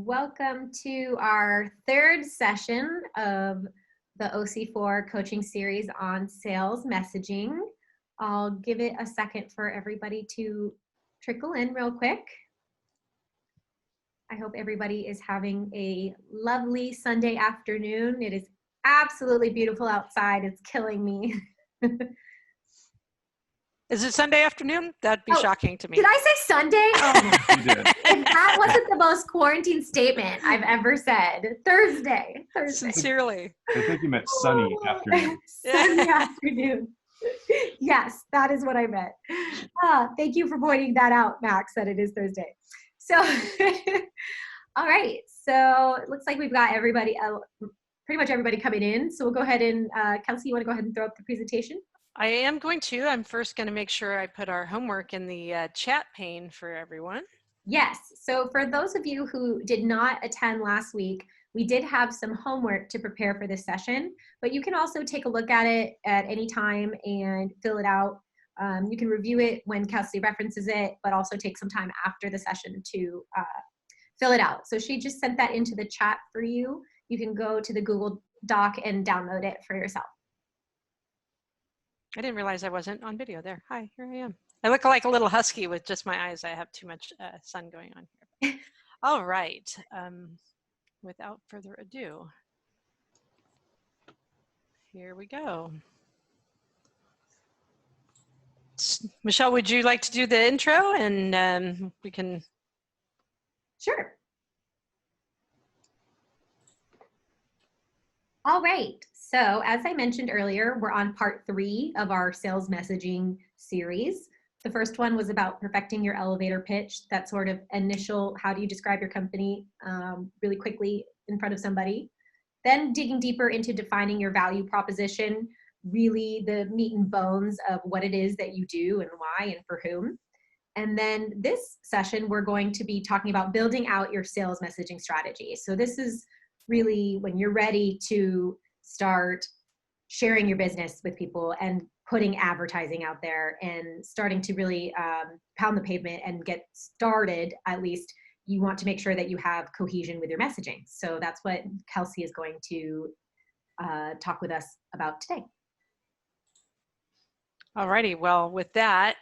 Welcome to our third session of the OC4 coaching series on sales messaging. I'll give it a second for everybody to trickle in real quick. I hope everybody is having a lovely Sunday afternoon. It is absolutely beautiful outside. It's killing me. Is it Sunday afternoon? That'd be shocking to me. Did I say Sunday? Oh, You did. if that wasn't the most quarantine statement I've ever said. Thursday. Sincerely. I think you meant sunny afternoon. Sunday afternoon. Yes, that is what I meant. Thank you for pointing that out, Max, that it is Thursday. So, all right. So it looks like we've got everybody, pretty much everybody coming in. So we'll go ahead and, Kelsey, you want to go ahead and throw up the presentation? I am going to. I'm first going to make sure I put our homework in the chat pane for everyone. Yes. So for those of you who did not attend last week, we did have some homework to prepare for this session, but you can also take a look at it at any time and fill it out. You can review it when Kelsey references it, but also take some time after the session to fill it out. So she just sent that into the chat for you. You can go to the Google Doc and download it for yourself. I didn't realize I wasn't on video there. Hi, here I am. I look like a little husky with just my eyes. I have too much sun going on here. All right. Without further ado, here we go. Michelle, would you like to do the intro and we can? Sure. All right. So as I mentioned earlier, we're on part 3 of our sales messaging series. The first one was about perfecting your elevator pitch, that sort of initial, how do you describe your company really quickly in front of somebody. Then digging deeper into defining your value proposition, really the meat and bones of what it is that you do and why and for whom. And then this session, we're going to be talking about building out your sales messaging strategy. So this is really when you're ready to start sharing your business with people and putting advertising out there and starting to really pound the pavement and get started. At least you want to make sure that you have cohesion with your messaging. So that's what Kelsey is going to talk with us about today. Alrighty, well, with that,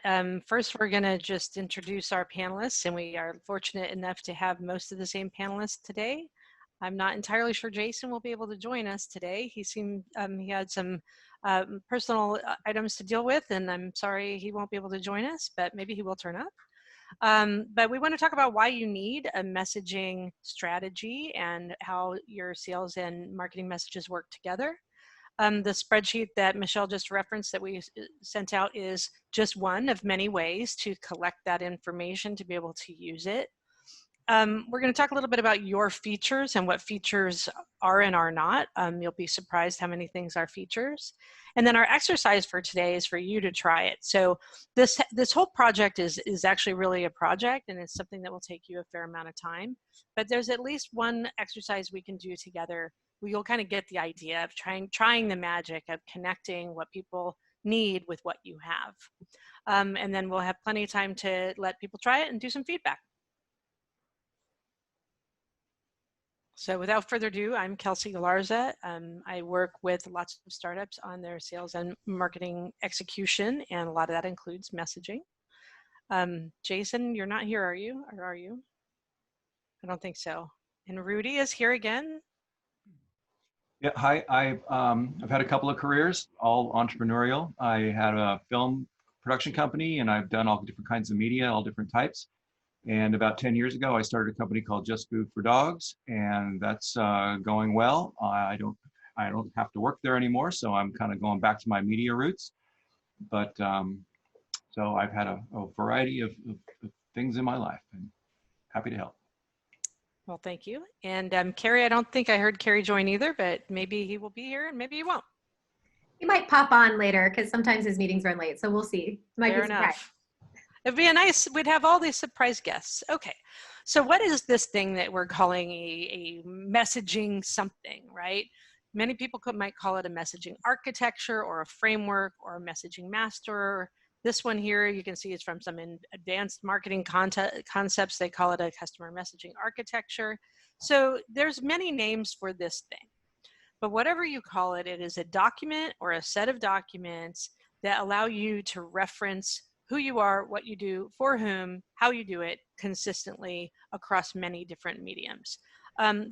first we're going to just introduce our panelists, and we are fortunate enough to have most of the same panelists today. I'm not entirely sure Jason will be able to join us today. He seemed he had some personal items to deal with, and I'm sorry he won't be able to join us, but maybe he will turn up. But we want to talk about why you need a messaging strategy and how your sales and marketing messages work together. The spreadsheet that Michelle just referenced that we sent out is just one of many ways to collect that information to be able to use it. We're going to talk a little bit about your features and what features are and are not. You'll be surprised how many things are features. And then our exercise for today is for you to try it. So this whole project is actually really a project, and it's something that will take you a fair amount of time. But there's at least one exercise we can do together where you'll kind of get the idea of trying the magic of connecting what people need with what you have. And then we'll have plenty of time to let people try it and do some feedback. So without further ado, I'm Kelsey Galarza. I work with lots of startups on their sales and marketing execution, and a lot of that includes messaging. Jason, you're not here, are you? Or are you? I don't think so. And Rudy is here again. Yeah, hi. I've had a couple of careers, all entrepreneurial. I had a film production company, and I've done all different kinds of media, all different types. And about 10 years ago, I started a company called Just Food for Dogs, and that's going well. I don't have to work there anymore, so I'm kind of going back to my media roots. But so I've had a variety of things in my life, and happy to help. Well, thank you. And Carrie, I don't think I heard Carrie join either, but maybe he will be here and maybe he won't. He might pop on later because sometimes his meetings run late, so we'll see. Fair enough. It'd be we'd have all these surprise guests. Okay, so what is this thing that we're calling a messaging something, right? Many people might call it a messaging architecture or a framework or a messaging master. This one here, you can see it's from some advanced marketing concepts. They call it a customer messaging architecture. So there's many names for this thing, but whatever you call it, it is a document or a set of documents that allow you to reference who you are, what you do, for whom, how you do it consistently across many different mediums.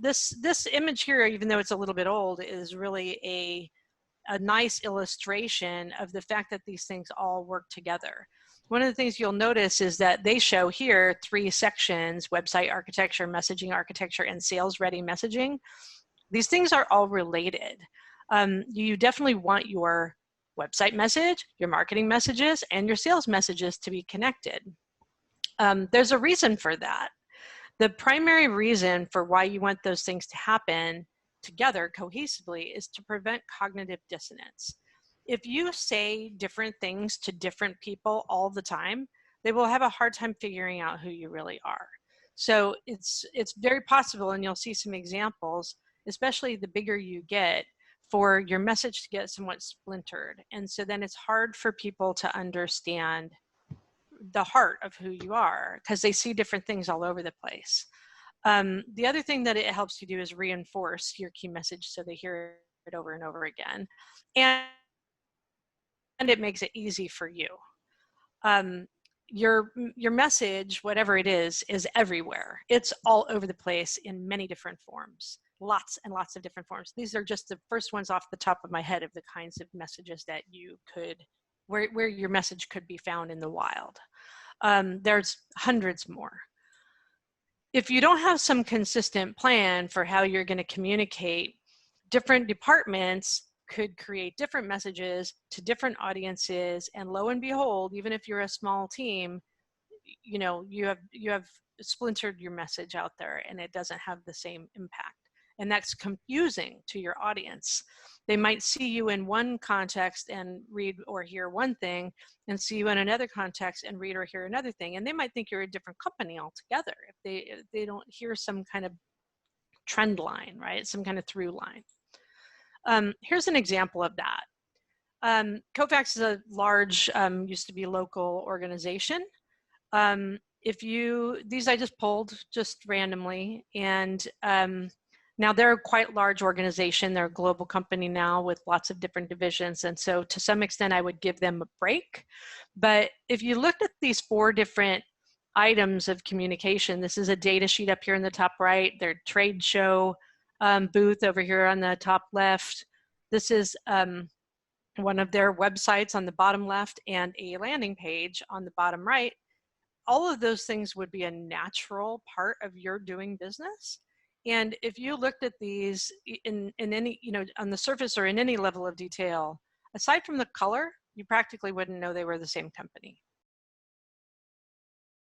This image here, even though it's a little bit old, is really a nice illustration of the fact that these things all work together. One of the things you'll notice is that they show here 3 sections: website architecture, messaging architecture, and sales ready messaging. These things are all related. You definitely want your website message, your marketing messages, and your sales messages to be connected. There's a reason for that. The primary reason for why you want those things to happen together cohesively is to prevent cognitive dissonance. If you say different things to different people all the time, they will have a hard time figuring out who you really are. So it's very possible, and you'll see some examples, especially the bigger you get, for your message to get somewhat splintered. And so then it's hard for people to understand the heart of who you are because they see different things all over the place. The other thing that it helps you do is reinforce your key message so they hear it over and over again. And it makes it easy for you. Your message, whatever it is everywhere. It's all over the place in many different forms, lots and lots of different forms. These are just the first ones off the top of my head of the kinds of messages that you could, where your message could be found in the wild. There's hundreds more. If you don't have some consistent plan for how you're going to communicate, different departments could create different messages to different audiences, and lo and behold, even if you're a small team, you know, you have splintered your message out there and it doesn't have the same impact. And that's confusing to your audience. They might see you in one context and read or hear one thing, and see you in another context and read or hear another thing. And they might think you're a different company altogether if they don't hear some kind of trend line, right? Some kind of through line. Here's an example of that. Kofax is a large, used to be local organization. These I just pulled just randomly, and now they're a quite large organization. They're a global company now with lots of different divisions. And so to some extent, I would give them a break. But if you looked at these 4 different items of communication, this is a data sheet up here in the top right, their trade show booth over here on the top left. This is one of their websites on the bottom left and a landing page on the bottom right. All of those things would be a natural part of your doing business. And if you looked at these in any, you know, on the surface or in any level of detail, aside from the color, you practically wouldn't know they were the same company.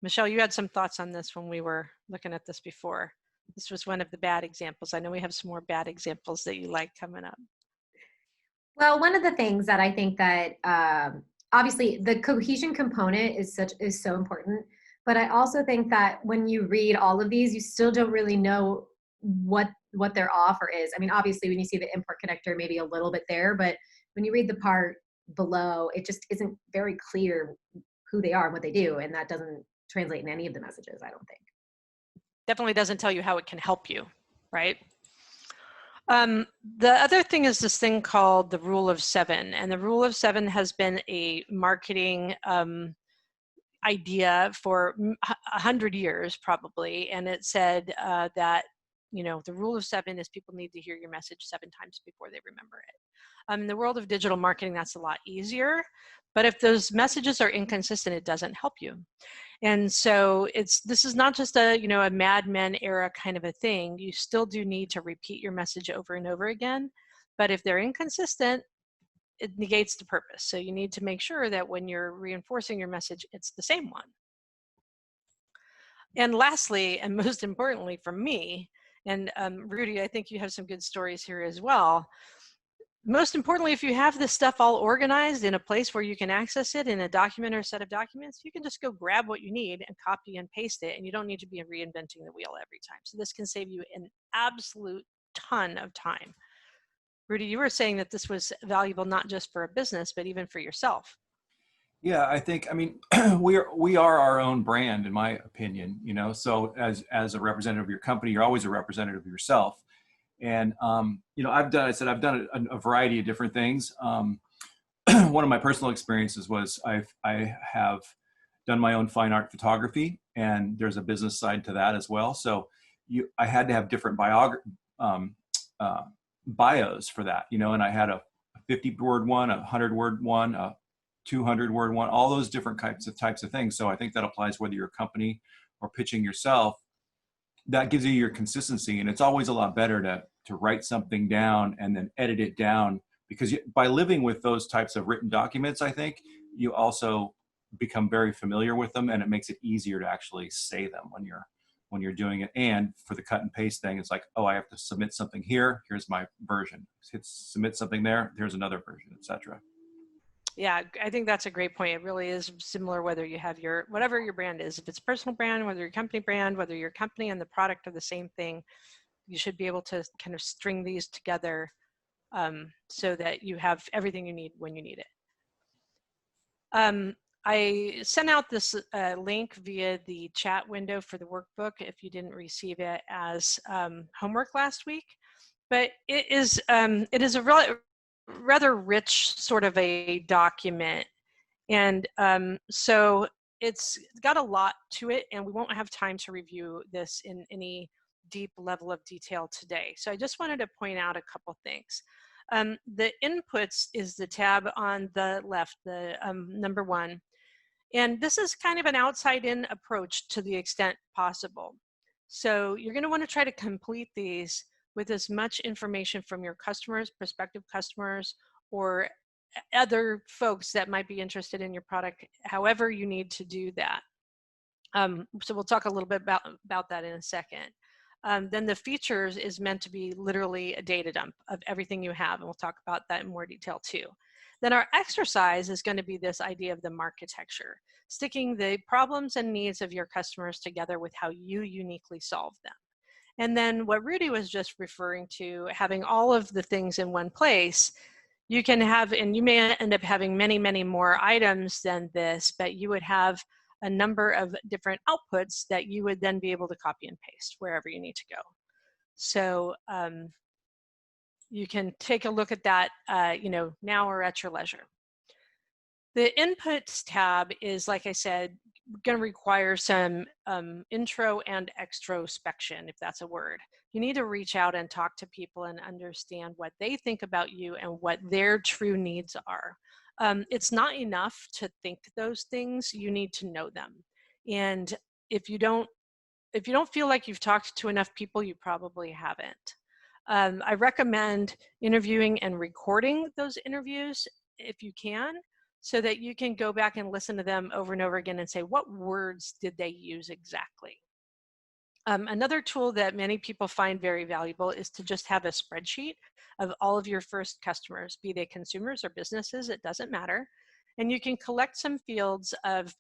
Michelle, you had some thoughts on this when we were looking at this before. This was one of the bad examples. I know we have some more bad examples that you like coming up. Well, one of the things that I think that obviously the cohesion component is so important, but I also think that when you read all of these, you still don't really know what their offer is. I mean, obviously when you see the import connector, maybe a little bit there, but when you read the part below, it just isn't very clear who they are and what they do, and that doesn't translate in any of the messages, I don't think. Definitely doesn't tell you how it can help you, right? The other thing is this thing called the Rule of 7, and the Rule of 7 has been a marketing idea for 100 years probably, and it said that, you know, the Rule of 7 is people need to hear your message 7 times before they remember it. In the world of digital marketing, that's a lot easier, but if those messages are inconsistent, it doesn't help you. And so this is not just a, you know, a Mad Men era kind of a thing. You still do need to repeat your message over and over again, but if they're inconsistent, it negates the purpose. So you need to make sure that when you're reinforcing your message, it's the same one. And lastly, and most importantly for me, and Rudy, I think you have some good stories here as well. Most importantly, if you have this stuff all organized in a place where you can access it in a document or a set of documents, you can just go grab what you need and copy and paste it, and you don't need to be reinventing the wheel every time. So this can save you an absolute ton of time. Rudy, you were saying that this was valuable not just for a business, but even for yourself. Yeah, I think, I mean, we are our own brand, in my opinion, you know, so as a representative of your company, you're always a representative of yourself. And, you know, I've done a variety of different things. One of my personal experiences was I have done my own fine art photography, and there's a business side to that as well. So I had to have different um, uh, bios for that, you know, and I had a 50-word one, a 100-word one, a 200-word one, all those different types of things. So I think that applies whether you're a company or pitching yourself. That gives you your consistency, and it's always a lot better to write something down and then edit it down, because by living with those types of written documents, I think you also become very familiar with them, and it makes it easier to actually say them when you're doing it. And for the cut and paste thing, it's like, oh, I have to submit something here, here's my version, hit submit something there, there's another version, etc. Yeah, I think that's a great point. It really is similar whether you have whatever your brand is. If it's a personal brand, whether your company brand, whether your company and the product are the same thing, you should be able to kind of string these together so that you have everything you need when you need it. I sent out this link via the chat window for the workbook if you didn't receive it as homework last week, but it is a rather rich sort of a document. And so it's got a lot to it, and we won't have time to review this in any deep level of detail today. So I just wanted to point out a couple things. The inputs is the tab on the left, the number 1. And this is kind of an outside-in approach to the extent possible. So you're going to want to try to complete these with as much information from your customers, prospective customers, or other folks that might be interested in your product, however you need to do that. So we'll talk a little bit about that in a second. Then the features is meant to be literally a data dump of everything you have, and we'll talk about that in more detail too. Then our exercise is going to be this idea of the marketecture, sticking the problems and needs of your customers together with how you uniquely solve them. And then what Rudy was just referring to, having all of the things in one place, you can have, and you may end up having many, many more items than this, but you would have a number of different outputs that you would then be able to copy and paste wherever you need to go. So you can take a look at that, you know, now or at your leisure. The inputs tab is, like I said, going to require some intro and extrospection, if that's a word. You need to reach out and talk to people and understand what they think about you and what their true needs are. It's not enough to think those things, you need to know them. And if you don't feel like you've talked to enough people, you probably haven't. I recommend interviewing and recording those interviews if you can, so that you can go back and listen to them over and over again and say, what words did they use exactly? Another tool that many people find very valuable is to just have a spreadsheet of all of your first customers, be they consumers or businesses, it doesn't matter. And you can collect some fields of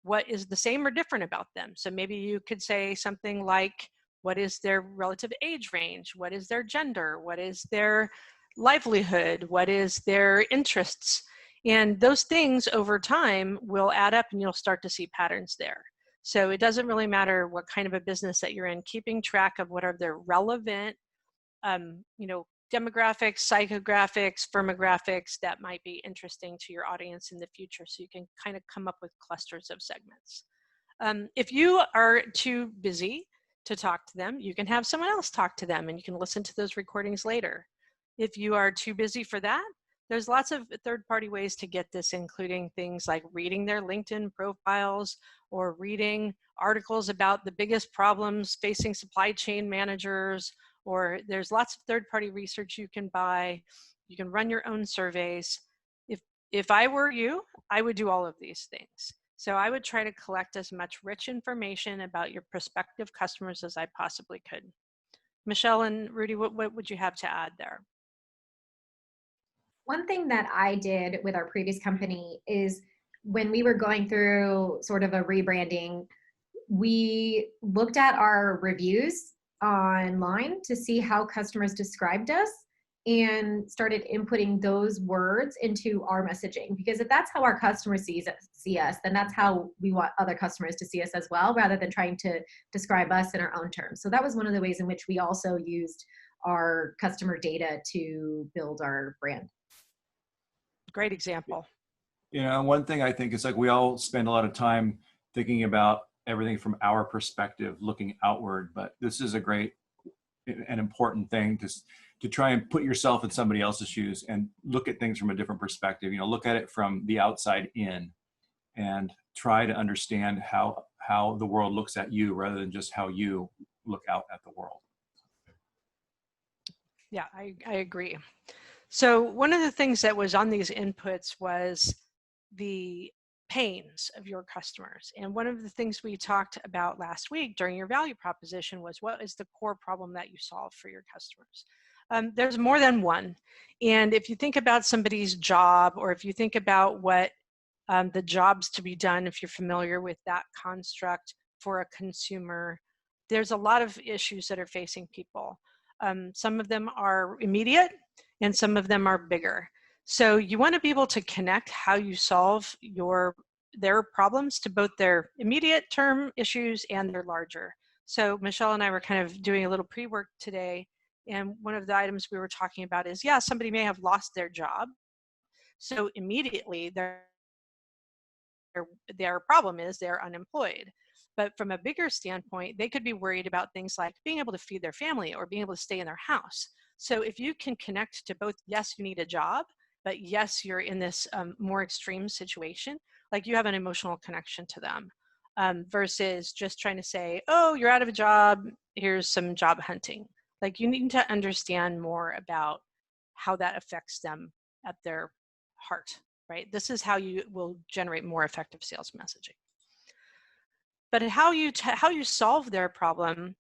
what is the same or different about them. So maybe you could say something like, what is their relative age range? What is their gender? What is their livelihood? What is their interests? And those things over time will add up, and you'll start to see patterns there. So it doesn't really matter what kind of a business that you're in, keeping track of what are the relevant, you know, demographics, psychographics, firmographics that might be interesting to your audience in the future, so you can kind of come up with clusters of segments. If you are too busy to talk to them, you can have someone else talk to them, and you can listen to those recordings later. If you are too busy for that, there's lots of third-party ways to get this, including things like reading their LinkedIn profiles or reading articles about the biggest problems facing supply chain managers, or there's lots of third-party research you can buy. You can run your own surveys. If I were you, I would do all of these things. So I would try to collect as much rich information about your prospective customers as I possibly could. Michelle and Rudy, what would you have to add there? One thing that I did with our previous company is when we were going through sort of a rebranding, we looked at our reviews online to see how customers described us. and started inputting those words into our messaging. Because if that's how our customers see us, then that's how we want other customers to see us as well, rather than trying to describe us in our own terms. So that was one of the ways in which we also used our customer data to build our brand. Great example. You know, one thing I think is like we all spend a lot of time thinking about everything from our perspective, looking outward, but this is a great and important thing to try and put yourself in somebody else's shoes and look at things from a different perspective. You know, look at it from the outside in and try to understand how the world looks at you rather than just how you look out at the world. Yeah, I agree. So one of the things that was on these inputs was the pains of your customers. And one of the things we talked about last week during your value proposition was, what is the core problem that you solve for your customers? There's more than one. And if you think about somebody's job, or if you think about what the jobs to be done, if you're familiar with that construct for a consumer, there's a lot of issues that are facing people. Some of them are immediate and some of them are bigger. So you want to be able to connect how you solve their problems to both their immediate term issues and their larger. So Michelle and I were kind of doing a little pre-work today, and one of the items we were talking about is, yeah, somebody may have lost their job. So immediately their problem is they're unemployed. But from a bigger standpoint, they could be worried about things like being able to feed their family or being able to stay in their house. So if you can connect to both, yes, you need a job, but yes, you're in this more extreme situation, like you have an emotional connection to them, versus just trying to say, oh, you're out of a job, here's some job hunting. Like you need to understand more about how that affects them at their heart, right? This is how you will generate more effective sales messaging. But how you solve their problem,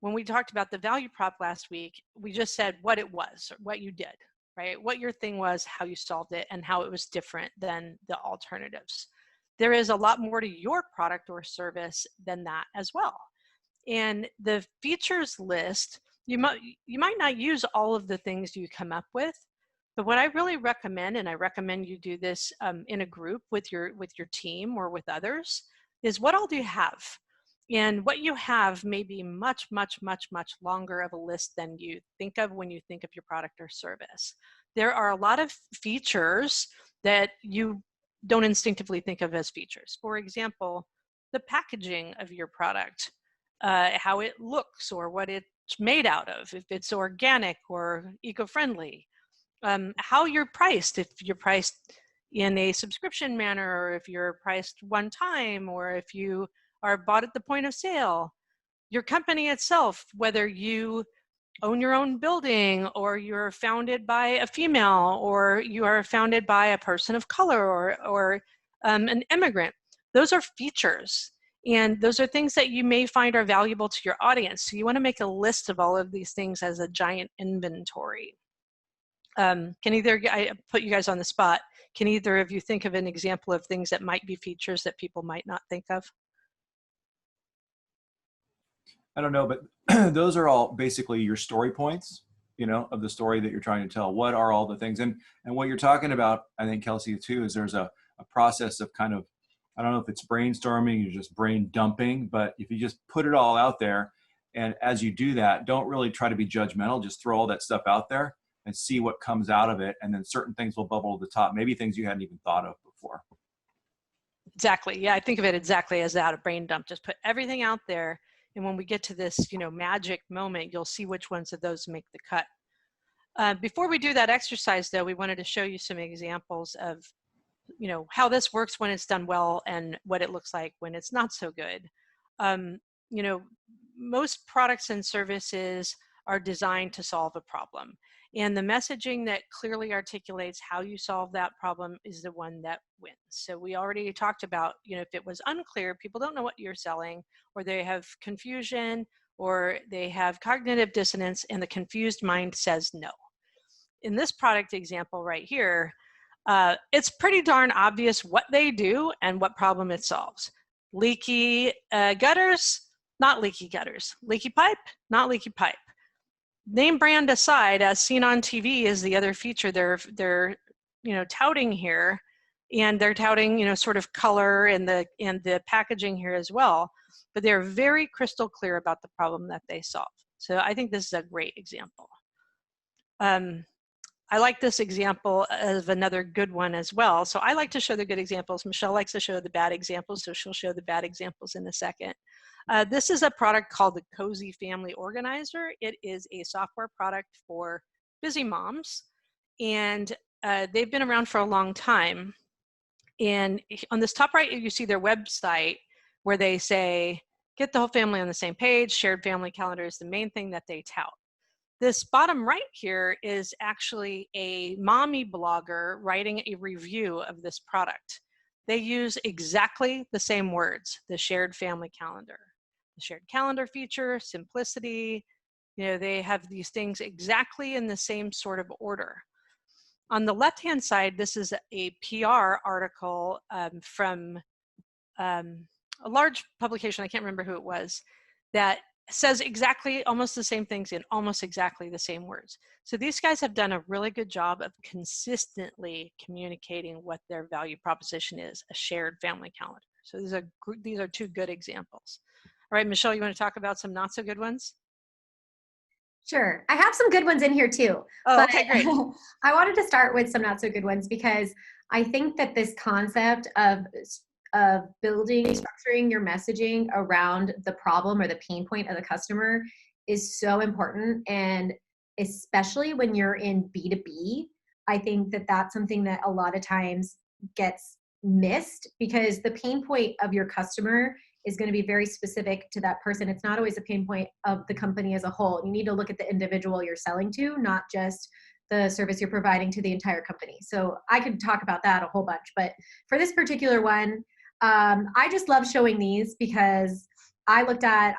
when we talked about the value prop last week, we just said what it was, or what you did, right? What your thing was, how you solved it, and how it was different than the alternatives. There is a lot more to your product or service than that as well. And the features list, you might not use all of the things you come up with, but what I really recommend, and I recommend you do this in a group with your team or with others, is what all do you have? And what you have may be much, much, much, much longer of a list than you think of when you think of your product or service. There are a lot of features that you don't instinctively think of as features. For example, the packaging of your product, how it looks or what it's made out of, if it's organic or eco-friendly, how you're priced, if you're priced in a subscription manner, or if you're priced one time, or if you are bought at the point of sale, your company itself, whether you own your own building, or you're founded by a female, or you are founded by a person of color, or an immigrant. Those are features. And those are things that you may find are valuable to your audience. So you want to make a list of all of these things as a giant inventory. I put you guys on the spot. Can either of you think of an example of things that might be features that people might not think of? I don't know, but those are all basically your story points, you know, of the story that you're trying to tell. What are all the things? And what you're talking about, I think, Kelsey, too, is there's a process of kind of, I don't know if it's brainstorming, you're just brain dumping, but if you just put it all out there, and as you do that, don't really try to be judgmental, just throw all that stuff out there and see what comes out of it. And then certain things will bubble to the top, maybe things you hadn't even thought of before. Exactly. Yeah, I think of it exactly as that, a brain dump. Just put everything out there. And when we get to this, magic moment, you'll see which ones of those make the cut. Before we do that exercise, though, we wanted to show you some examples of, how this works when it's done well and what it looks like when it's not so good. Most products and services are designed to solve a problem. And the messaging that clearly articulates how you solve that problem is the one that wins. So we already talked about, if it was unclear, people don't know what you're selling, or they have confusion, or they have cognitive dissonance, and the confused mind says no. In this product example right here, it's pretty darn obvious what they do and what problem it solves. Leaky gutters, not leaky gutters. Leaky pipe, not leaky pipe. name brand aside, as seen on TV is the other feature they're touting here, and they're touting sort of color and the packaging here as well. But they're very crystal clear about the problem that they solve. So I think this is a great example. I like this example of another good one as well. So I like to show the good examples. Michelle likes to show the bad examples, so she'll show the bad examples in a second. This is a product called the Cozy Family Organizer. It is a software product for busy moms, and they've been around for a long time. And on this top right, you see their website where they say, get the whole family on the same page. Shared family calendar is the main thing that they tout. This bottom right here is actually a mommy blogger writing a review of this product. They use exactly the same words, the shared family calendar, the shared calendar feature, simplicity. They have these things exactly in the same sort of order. On the left-hand side, this is a PR article from a large publication, I can't remember who it was, that says exactly almost the same things in almost exactly the same words. So these guys have done a really good job of consistently communicating what their value proposition is, a shared family calendar. So these are two good examples. All right, Michelle, you want to talk about some not so good ones? Sure. I have some good ones in here too. Oh, okay, great. I wanted to start with some not so good ones because I think that this concept of building, structuring your messaging around the problem or the pain point of the customer is so important. And especially when you're in B2B, I think that that's something that a lot of times gets missed because the pain point of your customer is going to be very specific to that person. It's not always a pain point of the company as a whole. You need to look at the individual you're selling to, not just the service you're providing to the entire company. So I could talk about that a whole bunch, but for this particular one, I just love showing these because I looked at,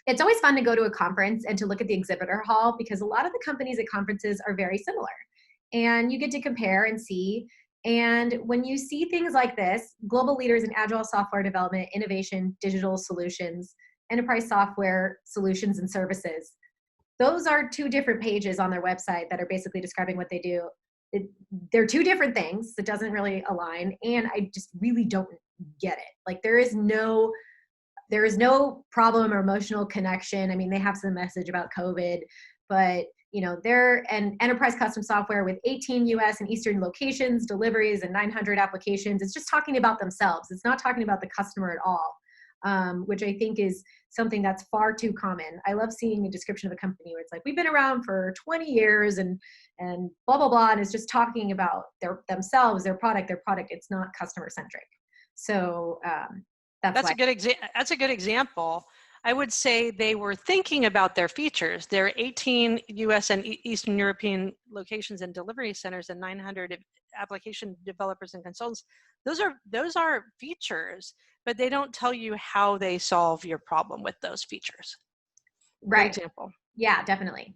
it's always fun to go to a conference and to look at the exhibitor hall because a lot of the companies at conferences are very similar and you get to compare and see. And when you see things like this, global leaders in agile software development, innovation, digital solutions, enterprise software solutions and services, those are two different pages on their website that are basically describing what they do. They're two different things that doesn't really align, and I just really don't get it. Like there is no problem or emotional connection. I mean, they have some message about COVID, but they're an enterprise custom software with 18 US and Eastern locations, deliveries, and 900 applications. It's just talking about themselves. It's not talking about the customer at all, which I think is something that's far too common. I love seeing a description of a company where it's like, we've been around for 20 years and blah, blah, blah. And it's just talking about themselves, their product. It's not customer centric. So that's a good example. I would say they were thinking about their features. There are 18 US and Eastern European locations and delivery centers and 900 application developers and consultants. Those are features, but they don't tell you how they solve your problem with those features. Right. Good example. Yeah, definitely.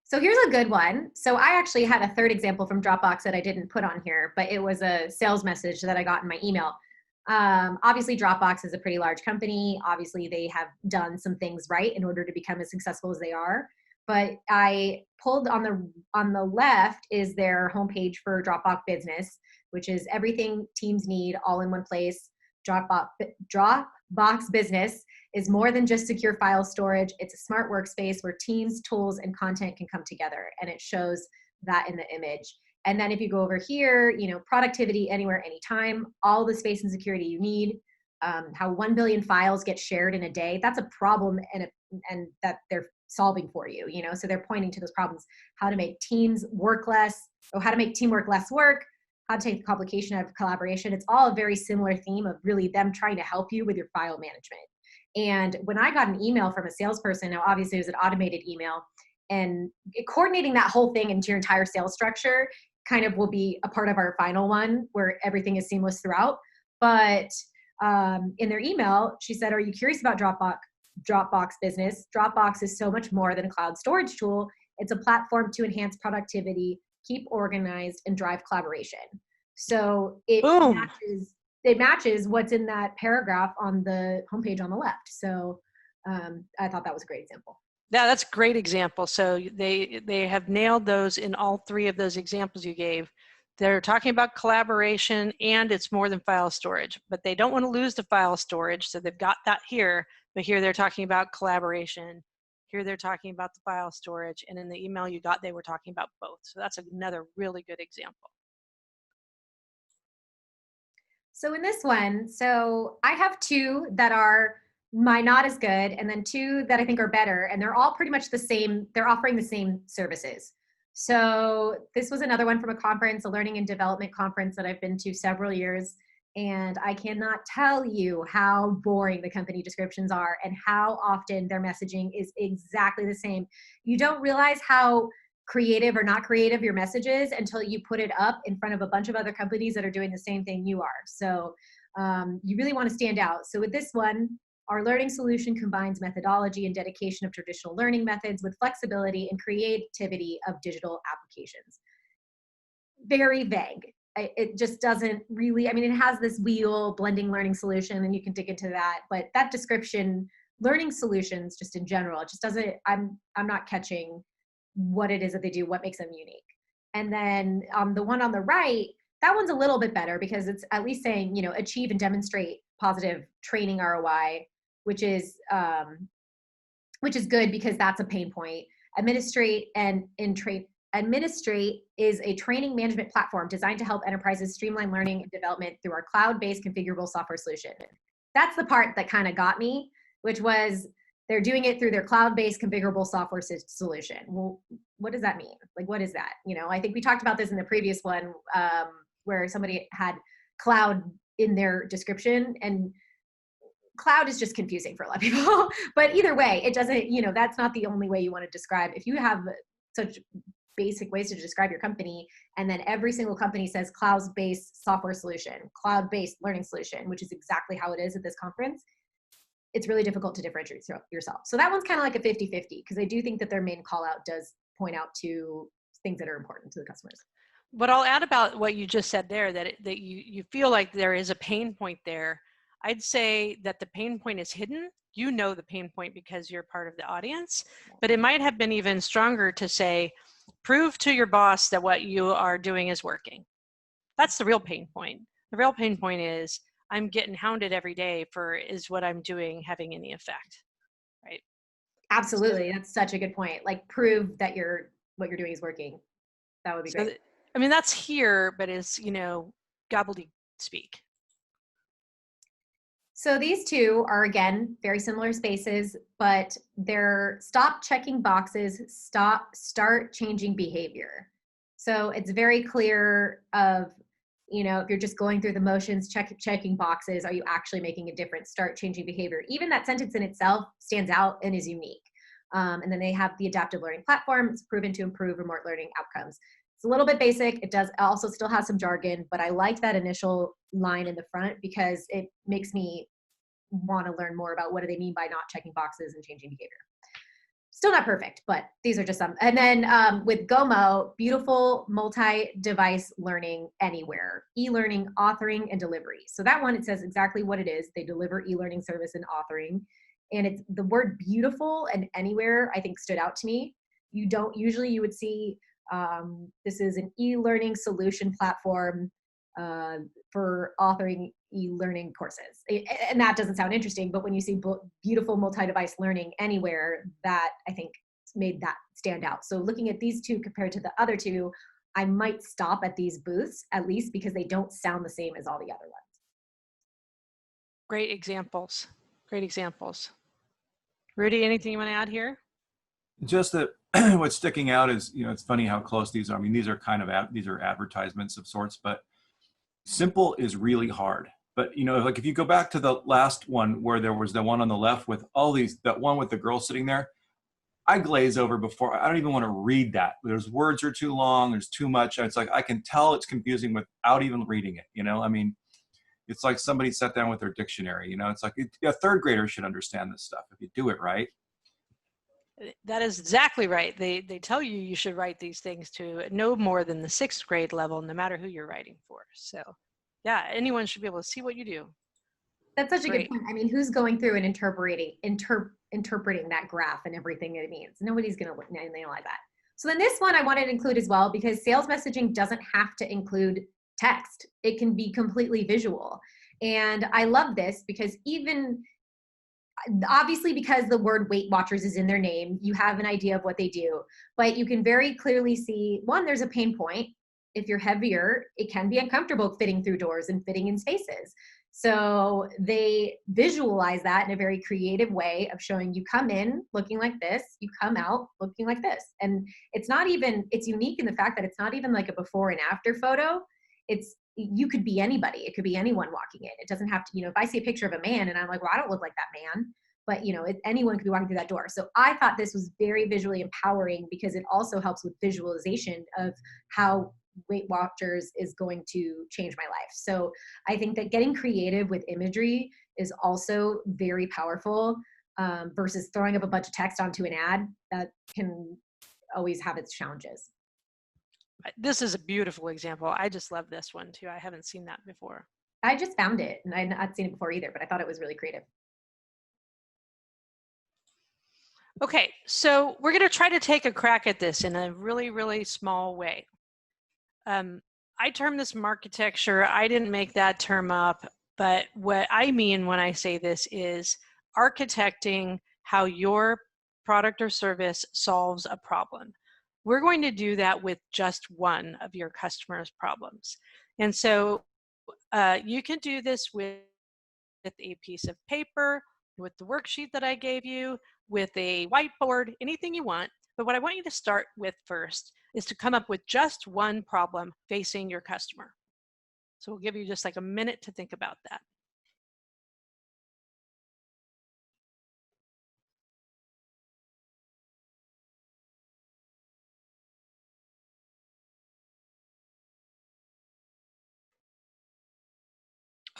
So here's a good one. So I actually had a third example from Dropbox that I didn't put on here, but it was a sales message that I got in my email. Obviously Dropbox is a pretty large company. Obviously they have done some things right in order to become as successful as they are. But I pulled on the left is their homepage for Dropbox Business, which is everything teams need all in one place. Dropbox Business is more than just secure file storage. It's a smart workspace where teams, tools, and content can come together. And it shows that in the image. And then if you go over here, productivity anywhere, anytime, all the space and security you need, how 1 billion files get shared in a day. That's a problem and that they're solving for you, so they're pointing to those problems, how to make teams work less, or how to make teamwork less work, how to take the complication out of collaboration. It's all a very similar theme of really them trying to help you with your file management. And when I got an email from a salesperson, now obviously it was an automated email, and coordinating that whole thing into your entire sales structure kind of will be a part of our final one where everything is seamless throughout. But in their email, she said, are you curious about Dropbox Business? Dropbox is so much more than a cloud storage tool. It's a platform to enhance productivity, keep organized, and drive collaboration. So it matches what's in that paragraph on the homepage on the left. So I thought that was a great example. Yeah, that's a great example. So they have nailed those in all three of those examples you gave. They're talking about collaboration and it's more than file storage, but they don't want to lose the file storage. So they've got that here, but here they're talking about collaboration. Here they're talking about the file storage. And in the email you got, they were talking about both. So that's another really good example. So in this one, so I have two that are my not as good, and then two that I think are better, and they're all pretty much the same. They're offering the same services. So this was another one from a conference, a learning and development conference that I've been to several years. And I cannot tell you how boring the company descriptions are and how often their messaging is exactly the same. You don't realize how creative or not creative your message is until you put it up in front of a bunch of other companies that are doing the same thing you are. So you really want to stand out. So with this one, our learning solution combines methodology and dedication of traditional learning methods with flexibility and creativity of digital applications. Very vague. It just doesn't really, I mean, it has this wheel blending learning solution, and you can dig into that, but that description, learning solutions just in general, it just doesn't, I'm not catching what it is that they do, what makes them unique. And then the one on the right, that one's a little bit better because it's at least saying, you know, achieve and demonstrate positive training ROI, which is good because that's a pain point. Administrate is a training management platform designed to help enterprises streamline learning and development through our cloud-based configurable software solution. That's the part that kind of got me, which was they're doing it through their cloud-based configurable software solution. Well, what does that mean? Like, what is that? You know, I think we talked about this in the previous one where somebody had cloud in their description, and cloud is just confusing for a lot of people. But either way, it doesn't, you know, that's not the only way you want to describe. If you have such basic ways to describe your company, and then every single company says cloud-based software solution, cloud-based learning solution, which is exactly how it is at this conference, it's really difficult to differentiate yourself. So that one's kind of like a 50-50 because I do think that their main call out does point out to things that are important to the customers. What I'll add about what you just said there, that you feel like there is a pain point there. I'd say that the pain point is hidden. You know the pain point because you're part of the audience, but it might have been even stronger to say, prove to your boss that what you are doing is working. That's the real pain point. The real pain point is I'm getting hounded every day for is what I'm doing having any effect, right? Absolutely. That's such a good point. Like prove that what you're doing is working. That would be great. I mean, that's here, but it's, you know, gobbledygook speak. So these two are, again, very similar spaces, but they're stop checking boxes, start changing behavior. So it's very clear of, you know, if you're just going through the motions, checking boxes, are you actually making a difference? Start changing behavior. Even that sentence in itself stands out and is unique. And then they have the adaptive learning platform. It's proven to improve remote learning outcomes. It's a little bit basic. It does also still have some jargon, but I like that initial line in the front because it makes me want to learn more about what do they mean by not checking boxes and changing behavior. Still not perfect, but these are just some. And then with Gomo, beautiful multi-device learning anywhere, e-learning, authoring, and delivery. So that one, it says exactly what it is. They deliver e-learning service and authoring. And it's the word beautiful and anywhere, I think, stood out to me. You would see this is an e-learning solution platform for authoring e-learning courses. And that doesn't sound interesting, but when you see beautiful multi-device learning anywhere, that I think made that stand out. So looking at these two compared to the other two, I might stop at these booths at least because they don't sound the same as all the other ones. Great examples. Great examples. Rudy, anything you want to add here? Just that what's sticking out is, you know, it's funny how close these are. I mean, these are kind of, these are advertisements of sorts, but simple is really hard. But, you know, like if you go back to the last one where there was the one on the left with all these, that one with the girl sitting there, I glaze over before. I don't even want to read that. There's words are too long. There's too much. It's like, I can tell it's confusing without even reading it. You know, I mean, it's like somebody sat down with their dictionary, you know, it's like a third grader should understand this stuff if you do it right. That is exactly right. They tell you you should write these things to no more than the 6th grade level, no matter who you're writing for. So yeah, anyone should be able to see what you do. That's such a good Great. point. I mean, who's going through and interpreting that graph and everything it means? Nobody's going to analyze that. So then this one I wanted to include as well, because sales messaging doesn't have to include text. It can be completely visual. And I love this because even obviously because the word Weight Watchers is in their name, you have an idea of what they do, but you can very clearly see, one, there's a pain point. If you're heavier, it can be uncomfortable fitting through doors and fitting in spaces. So they visualize that in a very creative way of showing you come in looking like this, you come out looking like this. And it's not even, it's unique in the fact that it's not even like a before and after photo. You could be anybody. It could be anyone walking in. It doesn't have to, if I see a picture of a man and I'm like, well, I don't look like that man, but anyone could be walking through that door. So I thought this was very visually empowering because it also helps with visualization of how Weight Watchers is going to change my life. So I think that getting creative with imagery is also very powerful versus throwing up a bunch of text onto an ad that can always have its challenges. This is a beautiful example. I just love this one too. I haven't seen that before. I just found it and I'd not seen it before either, but I thought it was really creative. Okay, so we're going to try to take a crack at this in a really, really small way. I term this marketecture. I didn't make that term up, but what I mean when I say this is architecting how your product or service solves a problem. We're going to do that with just one of your customers' problems. And so you can do this with a piece of paper, with the worksheet that I gave you, with a whiteboard, anything you want. But what I want you to start with first is to come up with just one problem facing your customer. So we'll give you just like a minute to think about that.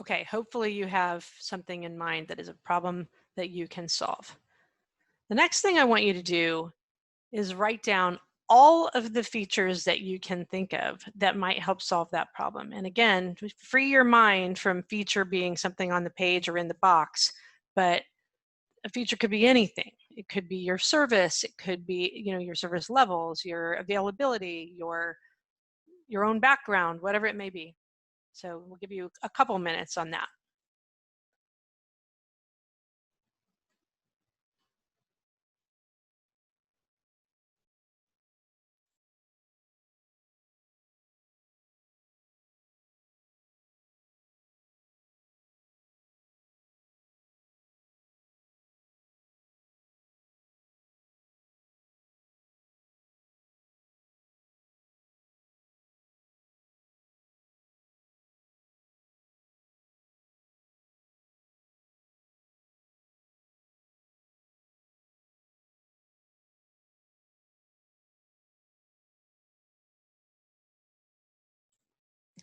Okay, hopefully you have something in mind that is a problem that you can solve. The next thing I want you to do is write down all of the features that you can think of that might help solve that problem. And again, free your mind from feature being something on the page or in the box, but a feature could be anything. It could be your service, it could be, your service levels, your availability, your own background, whatever it may be. So we'll give you a couple minutes on that.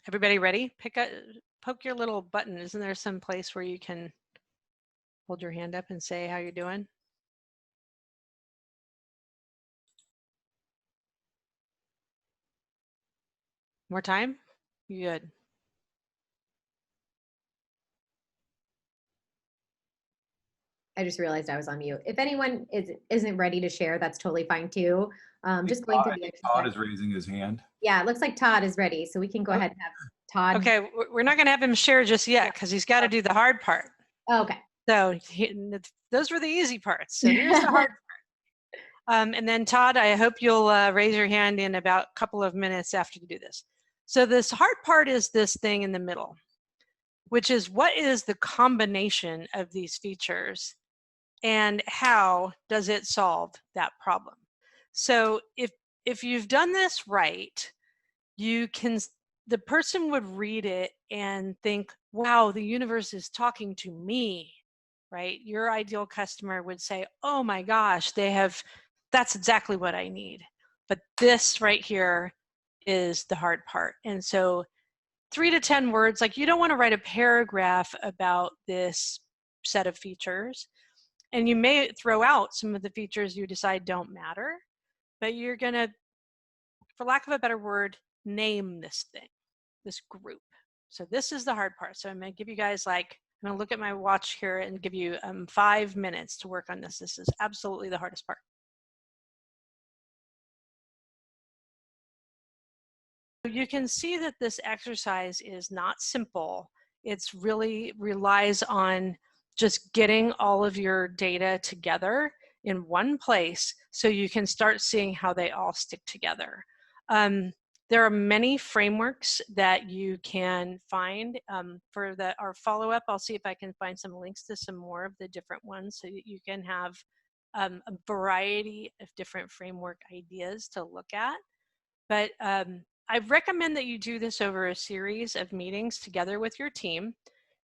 Everybody ready? Poke your little button. Isn't there some place where you can hold your hand up and say how you're doing? More time? You good? I just realized I was on mute. If anyone isn't ready to share, that's totally fine too. Just going through the exercise. Todd is raising his hand. Yeah, it looks like Todd is ready, so we can go ahead and have Todd. Okay, we're not going to have him share just yet because he's got to do the hard part. Okay. So those were the easy parts. So here's the hard part. And then Todd, I hope you'll raise your hand in about a couple of minutes after you do this. So this hard part is this thing in the middle, which is what is the combination of these features and how does it solve that problem? So if you've done this right, the person would read it and think, wow, the universe is talking to me, right? Your ideal customer would say, oh my gosh, that's exactly what I need. But this right here is the hard part. And so 3 to 10 words, like you don't want to write a paragraph about this set of features. And you may throw out some of the features you decide don't matter, but you're going to, for lack of a better word, name this thing, this group. So this is the hard part. So I'm going to give you guys like I'm gonna look at my watch here and give you 5 minutes to work on this. This is absolutely the hardest part. You can see that this exercise is not simple. It's really relies on just getting all of your data together in one place so you can start seeing how they all stick together. There are many frameworks that you can find. For our follow-up, I'll see if I can find some links to some more of the different ones so that you can have a variety of different framework ideas to look at. But I recommend that you do this over a series of meetings together with your team,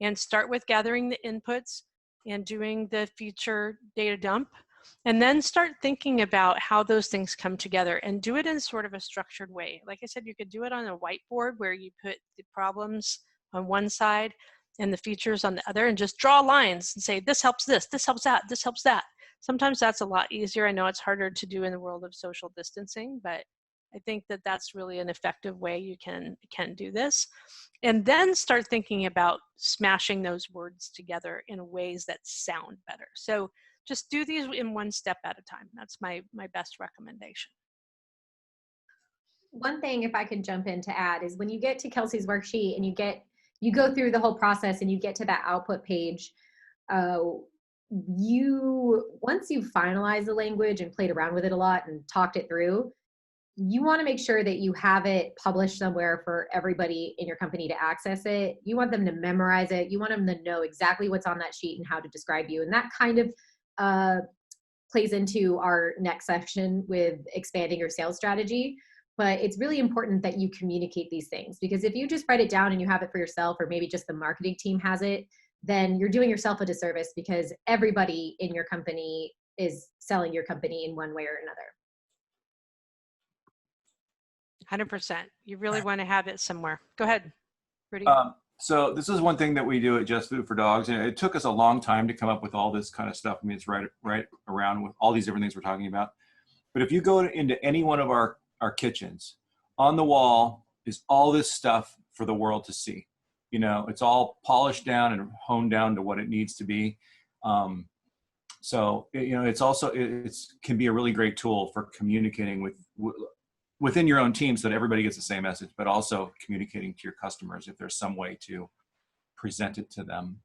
and start with gathering the inputs and doing the feature data dump, and then start thinking about how those things come together, and do it in sort of a structured way. Like I said, you could do it on a whiteboard where you put the problems on one side and the features on the other, and just draw lines and say, this helps this helps that, this helps that. Sometimes that's a lot easier. I know it's harder to do in the world of social distancing, but I think that that's really an effective way you can do this. And then start thinking about smashing those words together in ways that sound better. So just do these in one step at a time. That's my best recommendation. One thing, if I could jump in to add, is when you get to Kelsey's worksheet and you go through the whole process and you get to that output page, once you've finalized the language and played around with it a lot and talked it through, you want to make sure that you have it published somewhere for everybody in your company to access it. You want them to memorize it. You want them to know exactly what's on that sheet and how to describe you. And that kind of plays into our next section with expanding your sales strategy. But it's really important that you communicate these things, because if you just write it down and you have it for yourself, or maybe just the marketing team has it, then you're doing yourself a disservice, because everybody in your company is selling your company in one way or another. 100%. You really want to have it somewhere. Go ahead, Rudy. So this is one thing that we do at Just Food for Dogs, and it took us a long time to come up with all this kind of stuff. I mean, it's right around with all these different things we're talking about. But if you go into any one of our kitchens, on the wall is all this stuff for the world to see. You know, it's all polished down and honed down to what it needs to be. So you know, it's also can be a really great tool for communicating within your own team, so that everybody gets the same message, but also communicating to your customers if there's some way to present it to them.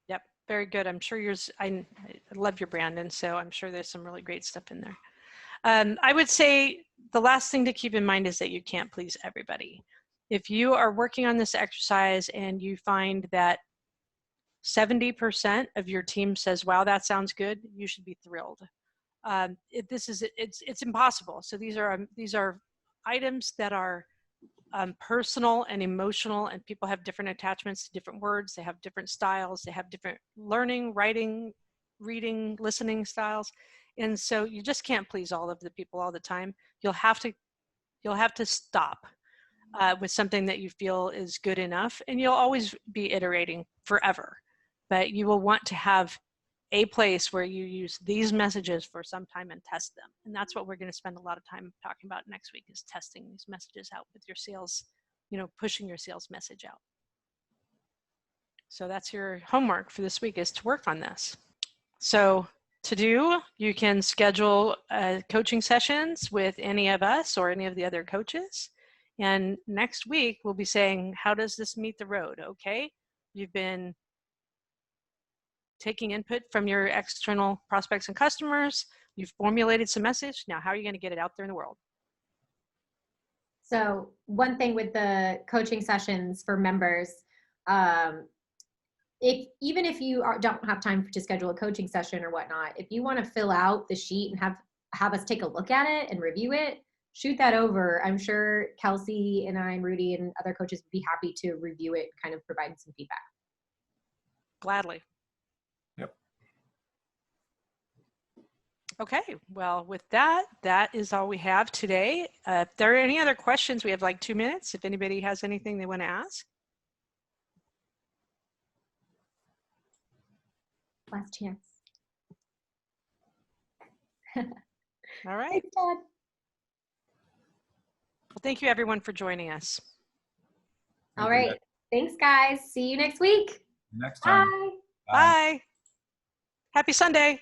Yep, very good. I'm sure yours, I love your brand, and so I'm sure there's some really great stuff in there. I would say the last thing to keep in mind is that you can't please everybody. If you are working on this exercise and you find that 70% of your team says, wow, that sounds good, you should be thrilled. It's impossible. So these are items that are personal and emotional, and people have different attachments to different words. They have different styles. They have different learning, writing, reading, listening styles, and so you just can't please all of the people all the time. You'll have to stop with something that you feel is good enough, and you'll always be iterating forever. But you will want to have a place where you use these messages for some time and test them. And that's what we're going to spend a lot of time talking about next week, is testing these messages out with your sales, you know, pushing your sales message out. So that's your homework for this week, is to work on this. So to do, you can schedule coaching sessions with any of us or any of the other coaches. And next week we'll be saying, how does this meet the road? Okay, you've been taking input from your external prospects and customers. You've formulated some message. Now, how are you going to get it out there in the world? So one thing with the coaching sessions for members, even if you don't have time to schedule a coaching session or whatnot, if you want to fill out the sheet and have us take a look at it and review it, shoot that over. I'm sure Kelsey and I and Rudy and other coaches would be happy to review it, kind of provide some feedback. Gladly. Yep. Okay, well, with that is all we have today. If there are any other questions, we have like 2 minutes. If anybody has anything they want to ask. Last chance. All right. Thanks, Todd. Well, thank you everyone for joining us. All right. Thanks, guys. See you next week. Next time. Bye. Bye. Happy Sunday.